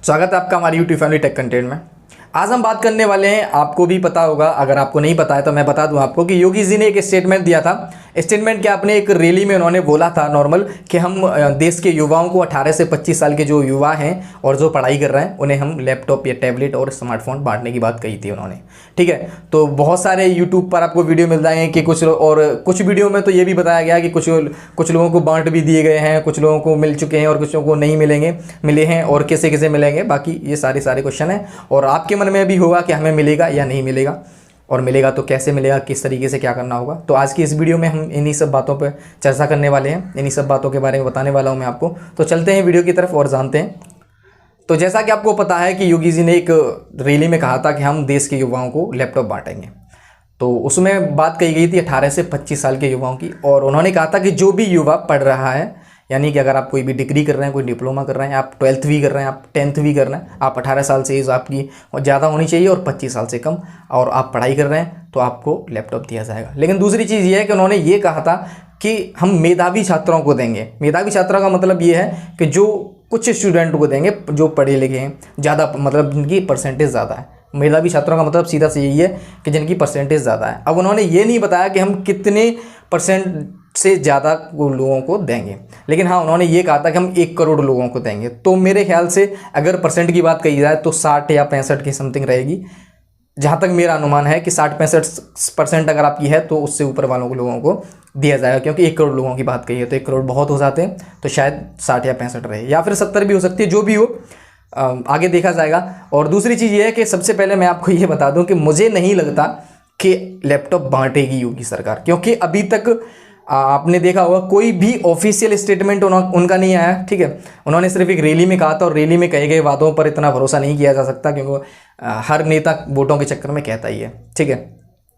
स्वागत है आपका हमारी यूट्यूब फैमिली टेक कंटेंट में। आज हम बात करने वाले हैं, आपको भी पता होगा, अगर आपको नहीं पता है तो मैं बता दूं आपको कि योगी जी ने एक स्टेटमेंट दिया था। स्टेटमेंट क्या, अपने एक रैली में उन्होंने बोला था नॉर्मल कि हम देश के युवाओं को 18 से 25 साल के जो युवा हैं और जो पढ़ाई कर रहे हैं उन्हें हम लैपटॉप या टैबलेट और स्मार्टफोन बांटने की बात कही थी उन्होंने। ठीक है, तो बहुत सारे यूट्यूब पर आपको वीडियो मिल जाएंगे कि कुछ वीडियो में तो ये भी बताया गया कि कुछ लोगों को बांट भी दिए गए हैं, कुछ लोगों को मिल चुके हैं और कुछ लोगों को नहीं मिले हैं और कैसे कैसे मिलेंगे। बाकी ये सारे क्वेश्चन हैं और आपके मन में भी होगा कि हमें मिलेगा या नहीं मिलेगा, और मिलेगा तो कैसे मिलेगा, किस तरीके से क्या करना होगा। तो आज की इस वीडियो में हम इन्हीं सब बातों पर चर्चा करने वाले हैं, इन्हीं सब बातों के बारे में बताने वाला हूं मैं आपको। तो चलते हैं वीडियो की तरफ और जानते हैं। तो जैसा कि आपको पता है कि योगी जी ने एक रैली में कहा था कि हम देश के युवाओं को लैपटॉप बांटेंगे। तो उसमें बात कही गई थी 18 से 25 साल के युवाओं की, और उन्होंने कहा था कि जो भी युवा पढ़ रहा है, यानी कि अगर आप कोई भी डिग्री कर रहे हैं, कोई डिप्लोमा कर रहे हैं, आप 12th भी कर रहे हैं, आप 10th भी कर रहे हैं, आप 18 साल से एज आपकी ज़्यादा होनी चाहिए और 25 साल से कम, और आप पढ़ाई कर रहे हैं तो आपको लैपटॉप दिया जाएगा। लेकिन दूसरी चीज़ ये है कि उन्होंने ये कहा था कि हम मेधावी छात्रों को देंगे। मेधावी छात्रों का मतलब ये है कि जो कुछ स्टूडेंट को देंगे जो पढ़े लिखे हैं, ज़्यादा मतलब जिनकी परसेंटेज ज़्यादा है। मेधावी छात्रों का मतलब सीधा से यही है कि जिनकी परसेंटेज ज़्यादा है। अब उन्होंने ये नहीं बताया कि हम कितने परसेंट से ज़्यादा लोगों को देंगे, लेकिन हाँ उन्होंने ये कहा था कि हम 1 करोड़ लोगों को देंगे। तो मेरे ख्याल से अगर परसेंट की बात कही जाए तो 60 या 65 की समथिंग रहेगी, जहाँ तक मेरा अनुमान है कि 60-65% अगर आपकी है तो उससे ऊपर वालों को लोगों को दिया जाएगा, क्योंकि 1 करोड़ लोगों की बात कही है तो 1 करोड़ बहुत हो जाते हैं। तो शायद 60 या 65 रहे, या फिर 70 भी हो सकती है, जो भी हो आगे देखा जाएगा। और दूसरी चीज़ ये है कि सबसे पहले मैं आपको ये बता दूं कि मुझे नहीं लगता कि लैपटॉप बांटेगी योगी सरकार, क्योंकि अभी तक आपने देखा होगा कोई भी ऑफिशियल स्टेटमेंट उनका नहीं आया। ठीक है, उन्होंने सिर्फ एक रैली में कहा था, और रैली में कहे गए वादों पर इतना भरोसा नहीं किया जा सकता, क्योंकि हर नेता वोटों के चक्कर में कहता ही है। ठीक है,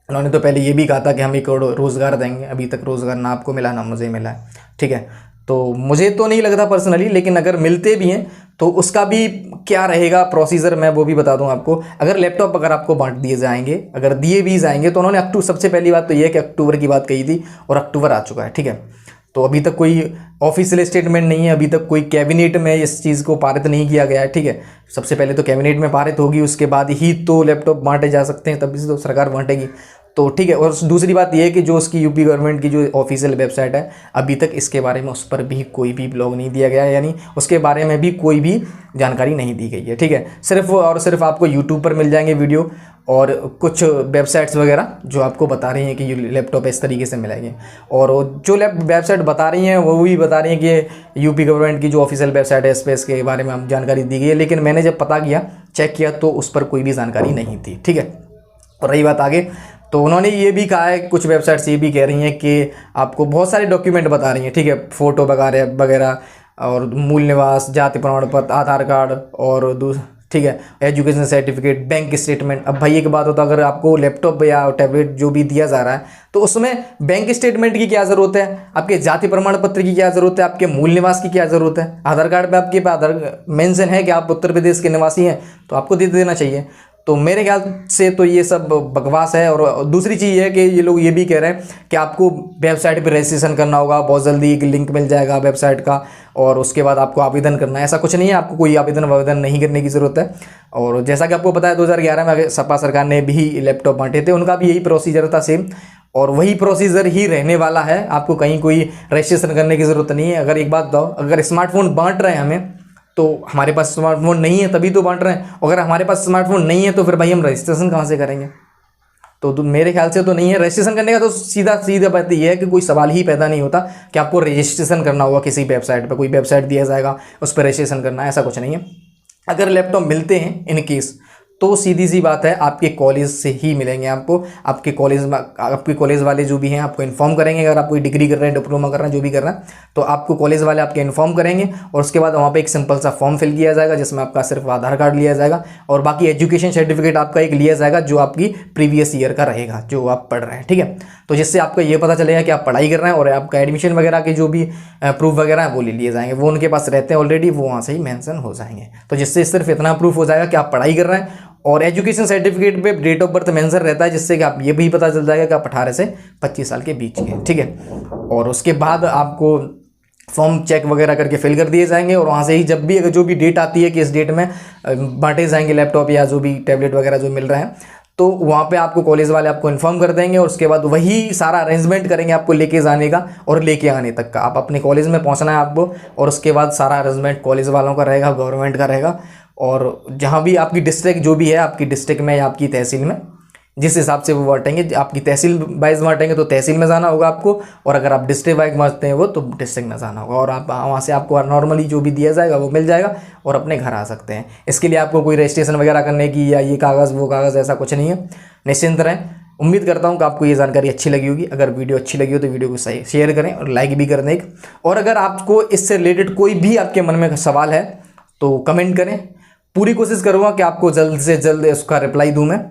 उन्होंने तो पहले ये भी कहा था कि हम 1 करोड़ रोज़गार देंगे, अभी तक रोज़गार ना आपको मिला ना मुझे मिला है। ठीक है, तो मुझे तो नहीं लगता पर्सनली, लेकिन अगर मिलते भी हैं तो उसका भी क्या रहेगा प्रोसीजर, मैं वो भी बता दूं आपको। अगर लैपटॉप अगर आपको बांट दिए जाएंगे, अगर दिए भी जाएंगे, तो उन्होंने अक्टूबर, सबसे पहली बात तो ये है कि अक्टूबर की बात कही थी और अक्टूबर आ चुका है। ठीक है, तो अभी तक कोई ऑफिशियल स्टेटमेंट नहीं है, अभी तक कोई कैबिनेट में इस चीज़ को पारित नहीं किया गया है। ठीक है, सबसे पहले तो कैबिनेट में पारित होगी, उसके बाद ही तो लैपटॉप बांटे जा सकते हैं, तभी से तो सरकार बांटेगी। तो ठीक है, और दूसरी बात यह है कि जो उसकी यूपी गवर्नमेंट की जो ऑफिशियल वेबसाइट है, अभी तक इसके बारे में उस पर भी कोई भी ब्लॉग नहीं दिया गया है, यानी उसके बारे में भी कोई भी जानकारी नहीं दी गई है। ठीक है, सिर्फ और सिर्फ आपको यूट्यूब पर मिल जाएंगे वीडियो और कुछ वेबसाइट्स वगैरह जो आपको बता रही हैं कि ये लैपटॉप इस तरीके से मिलेंगे, और जो वेबसाइट बता रही हैं वो भी बता रही हैं कि यूपी गवर्नमेंट की जो ऑफिशियल वेबसाइट है इस पर इसके बारे में जानकारी दी गई है। लेकिन मैंने जब पता किया, चेक किया, तो उस पर कोई भी जानकारी नहीं थी। ठीक है, और रही बात आगे, तो उन्होंने ये भी कहा है, कुछ वेबसाइट्स ये भी कह रही हैं कि आपको बहुत सारे डॉक्यूमेंट बता रही हैं। ठीक है, फ़ोटो वगैरह और मूल निवास, जाति प्रमाण पत्र, आधार कार्ड और ठीक है, एजुकेशन सर्टिफिकेट, बैंक स्टेटमेंट। अब भाई एक बात होता है, अगर आपको लैपटॉप या टैबलेट जो भी दिया जा रहा है तो उसमें बैंक स्टेटमेंट की क्या ज़रूरत है, आपके जाति प्रमाण पत्र की क्या ज़रूरत है, आपके मूल निवास की क्या ज़रूरत है। आधार कार्ड पे आपके आधार मेंशन है कि आप उत्तर प्रदेश के निवासी हैं, तो आपको दे देना चाहिए। तो मेरे ख्याल से तो ये सब बकवास है। और दूसरी चीज़ ये है कि ये लोग ये भी कह रहे हैं कि आपको वेबसाइट पे रजिस्ट्रेशन करना होगा, बहुत जल्दी एक लिंक मिल जाएगा वेबसाइट का, और उसके बाद आपको आवेदन करना है। ऐसा कुछ नहीं है, आपको कोई आवेदन नहीं करने की ज़रूरत है। और जैसा कि आपको पता है 2011 में सपा सरकार ने भी लैपटॉप बांटे थे, उनका भी यही प्रोसीजर था सेम, और वही प्रोसीजर ही रहने वाला है। आपको कहीं कोई रजिस्ट्रेशन करने की ज़रूरत नहीं है। अगर एक बात बताओ, अगर स्मार्टफोन बांट रहे हैं हमें, तो हमारे पास स्मार्टफोन नहीं है तभी तो बांट रहे हैं। अगर हमारे पास स्मार्टफोन नहीं है तो फिर भाई हम रजिस्ट्रेशन कहाँ से करेंगे। तो मेरे ख्याल से तो नहीं है रजिस्ट्रेशन करने का। तो सीधा बात ये है कि कोई सवाल ही पैदा नहीं होता कि आपको रजिस्ट्रेशन करना होगा किसी वेबसाइट पर, कोई वेबसाइट दिया जाएगा उस पर रजिस्ट्रेशन करना है, ऐसा कुछ नहीं है। अगर लैपटॉप मिलते हैं इन केस, तो सीधी सी बात है आपके कॉलेज से ही मिलेंगे आपको। आपके कॉलेज वाले जो भी हैं आपको इन्फॉर्म करेंगे। अगर आप कोई डिग्री कर रहे हैं, डिप्लोमा कर रहे हैं, जो भी कर रहे हैं, तो आपको कॉलेज वाले आपके इन्फॉर्म करेंगे, और उसके बाद वहाँ पे एक सिंपल सा फॉर्म फिल किया जाएगा जिसमें आपका सिर्फ आधार कार्ड लिया जाएगा, और बाकी एजुकेशन सर्टिफिकेट आपका एक लिया जाएगा जो आपकी प्रीवियस ईयर का रहेगा, जो आप पढ़ रहे हैं। ठीक है, तो जिससे आपको ये पता चलेगा कि आप पढ़ाई कर रहे हैं, और आपका एडमिशन वगैरह के जो भी प्रूफ वगैरह है वो ले लिए जाएंगे। वो उनके पास रहते हैं ऑलरेडी, वो वहाँ से ही मेंशन हो जाएंगे। तो जिससे सिर्फ इतना प्रूफ हो जाएगा कि आप पढ़ाई कर रहे हैं, और एजुकेशन सर्टिफिकेट पे डेट ऑफ बर्थ मेंशन रहता है, जिससे कि आप ये भी पता चल जाएगा कि आप 18 से 25 साल के बीच के। ठीक है, और उसके बाद आपको फॉर्म चेक वगैरह करके फिल कर दिए जाएंगे और वहाँ से ही जब भी अगर जो भी डेट आती है कि इस डेट में बांटे जाएंगे लैपटॉप या जो भी टैबलेट वगैरह जो मिल रहे हैं, तो वहाँ पे आपको कॉलेज वाले आपको इन्फॉर्म कर देंगे और उसके बाद वही सारा अरेंजमेंट करेंगे आपको लेके जाने का और लेके आने तक का। आप अपने कॉलेज में पहुँचना है आपको और उसके बाद सारा अरेंजमेंट कॉलेज वालों का रहेगा, गवर्नमेंट का रहेगा। और जहाँ भी आपकी डिस्ट्रिक्ट जो भी है, आपकी डिस्ट्रिक्ट में या आपकी तहसील में जिस हिसाब से वो बांटेंगे, आपकी तहसील वाइज बांटेंगे तो तहसील में जाना होगा आपको, और अगर आप डिस्ट्रिक्ट वाइज बांटते हैं वो तो डिस्ट्रिक्ट में जाना होगा। और आप वहाँ से आपको नॉर्मली जो भी दिया जाएगा वो मिल जाएगा और अपने घर आ सकते हैं। इसके लिए आपको कोई रजिस्ट्रेशन वगैरह करने की या ये कागज़ वो कागज़ ऐसा कुछ नहीं है, निश्चिंत रहें। उम्मीद करता हूँ कि आपको ये जानकारी अच्छी लगी होगी। अगर वीडियो अच्छी लगी हो तो वीडियो को सही शेयर करें और लाइक भी कर दें और अगर आपको इससे रिलेटेड कोई भी आपके मन में सवाल है तो कमेंट करें, पूरी कोशिश करूँगा कि आपको जल्द से जल्द उसका रिप्लाई दूँ मैं।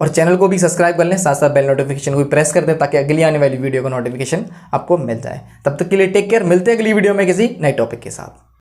और चैनल को भी सब्सक्राइब कर लें, साथ साथ बेल नोटिफिकेशन को भी प्रेस कर दें ताकि अगली आने वाली वीडियो का नोटिफिकेशन आपको मिल जाए। तब तक के लिए टेक केयर, मिलते हैं अगली वीडियो में किसी नए टॉपिक के साथ।